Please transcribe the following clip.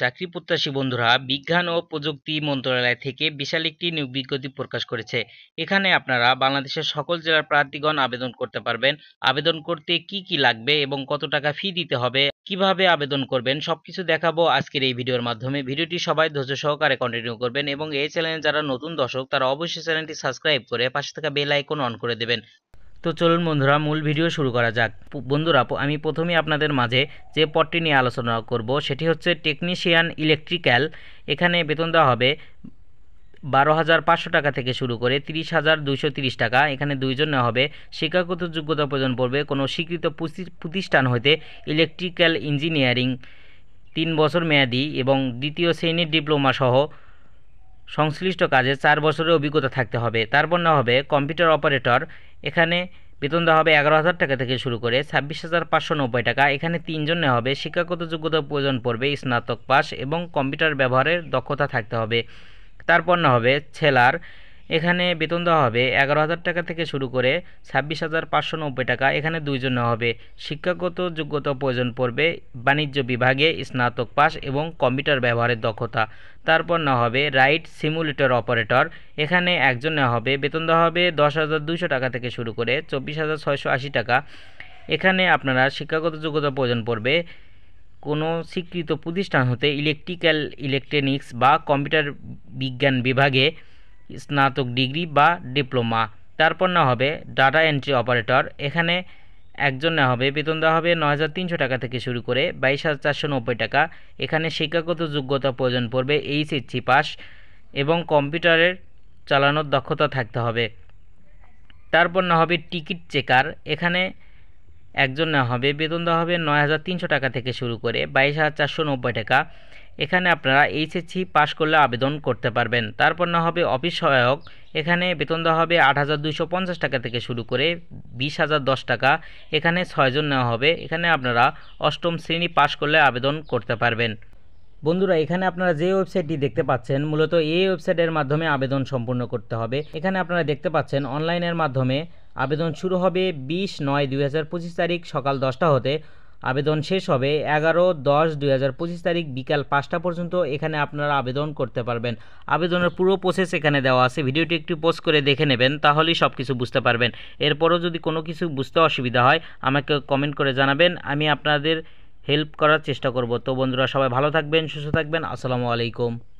চাকরি প্রত্যাশী বন্ধুরা, বিজ্ঞান ও প্রযুক্তি মন্ত্রণালয় থেকে বিশাল একটি নিয়োগ বিজ্ঞপ্তি প্রকাশ করেছে। এখানে আপনারা বাংলাদেশের সকল জেলার প্রার্থীগণ আবেদন করতে পারবেন। আবেদন করতে কি কি লাগবে এবং কত টাকা ফি দিতে হবে, কিভাবে আবেদন করবেন, সবকিছু দেখাবো আজকের এই ভিডিওর মাধ্যমে। ভিডিওটি সবাই ধৈর্য সহকারে কন্টিনিউ করবেন এবং এই চ্যানেলে যারা নতুন দর্শক তারা অবশ্যই চ্যানেলটি সাবস্ক্রাইব করে পাশে থাকা বেল আইকন অন করে দেবেন। তো চলুন বন্ধুরা, মূল ভিডিও শুরু করা যাক। বন্ধুরা, আমি প্রথমেই আপনাদের মাঝে যে পদটি নিয়ে আলোচনা করব সেটি হচ্ছে টেকনিশিয়ান ইলেকট্রিক্যাল। এখানে বেতন দেওয়া হবে 12,500 টাকা থেকে শুরু করে 30,230 টাকা। এখানে দুইজন নেওয়া হবে। শিক্ষাগত যোগ্যতা প্রয়োজন পড়বে কোনো স্বীকৃত প্রতিষ্ঠান হইতে ইলেকট্রিক্যাল ইঞ্জিনিয়ারিং 3 বছর মেয়াদি এবং দ্বিতীয় শ্রেণীর ডিপ্লোমা সহ সংশ্লিষ্ট কাজে 4 বছরের অভিজ্ঞতা থাকতে হবে। তারপর নেওয়া হবে কম্পিউটার অপারেটর। এখানে বেতন দেওয়া হবে 11,000 টাকা থেকে শুরু করে 26,590 টাকা। এখানে তিনজন নেওয়া হবে। শিক্ষাগত যোগ্যতা প্রয়োজন পড়বে স্নাতক পাস এবং কম্পিউটার ব্যবহারের দক্ষতা থাকতে হবে। তারপর নেওয়া হবে ছেলার। এখানে বেতন দেওয়া হবে 11,000 টাকা থেকে শুরু করে 26,590 টাকা। এখানে দুইজন নেওয়া হবে। শিক্ষাগত যোগ্যতা প্রয়োজন পড়বে বাণিজ্য বিভাগে স্নাতক পাস এবং কম্পিউটার ব্যবহারের দক্ষতা। তারপর নেওয়া হবে রাইট সিমুলেটর অপারেটর। এখানে একজন নেওয়া হবে। বেতন দেওয়া হবে 10,200 টাকা থেকে শুরু করে 24,680 টাকা। এখানে আপনারা শিক্ষাগত যোগ্যতা প্রয়োজন পড়বে কোনো স্বীকৃত প্রতিষ্ঠান হতে ইলেকট্রিক্যাল ইলেকট্রনিক্স বা কম্পিউটার বিজ্ঞান বিভাগে স্নাতক ডিগ্রি বা ডিপ্লোমা। তারপর নেওয়া হবে ডাটা এন্ট্রি অপারেটর। এখানে একজন নেওয়া হবে। বেতন দেওয়া হবে 9,300 টাকা থেকে শুরু করে 22,490 টাকা। এখানে শিক্ষাগত যোগ্যতা প্রয়োজন পড়বে এইচএসসি পাস এবং কম্পিউটারের চালানোর দক্ষতা থাকতে হবে। তারপর নেওয়া হবে টিকিট চেকার। এখানে একজন নেওয়া হবে। বেতন দেওয়া হবে 9,300 টাকা থেকে শুরু করে 22,490 টাকা। এখানে আপনারা এইচএসসি পাস করলে আবেদন করতে পারবেন। তারপর নেওয়া হবে অফিস সহায়ক। এখানে বেতন দেওয়া হবে 8,250 টাকা থেকে শুরু করে 20,010 টাকা। এখানে 6জন নেওয়া হবে। এখানে আপনারা অষ্টম শ্রেণী পাস করলে আবেদন করতে পারবেন। বন্ধুরা, এখানে আপনারা যে ওয়েবসাইটটি দেখতে পাচ্ছেন মূলত এই ওয়েবসাইটের মাধ্যমে আবেদন সম্পূর্ণ করতে হবে। এখানে আপনারা দেখতে পাচ্ছেন অনলাইনের মাধ্যমে আবেদন শুরু হবে 20/9/2025 তারিখ সকাল 10টা হতে। আবেদন শেষ হবে 11/10/2025 তারিখ বিকাল 5টা পর্যন্ত। এখানে আপনারা আবেদন করতে পারবেন। আবেদনের পুরো প্রসেস এখানে দেওয়া আছে। ভিডিওটি একটু পজ করে দেখে নেবেন, তাহলেই সব কিছু বুঝতে পারবেন। এরপরও যদি কোনো কিছু বুঝতে অসুবিধা হয় আমাকে কমেন্ট করে জানাবেন, আমি আপনাদের হেল্প করার চেষ্টা করব। তো বন্ধুরা, সবাই ভালো থাকবেন, সুস্থ থাকবেন। আসসালামু আলাইকুম।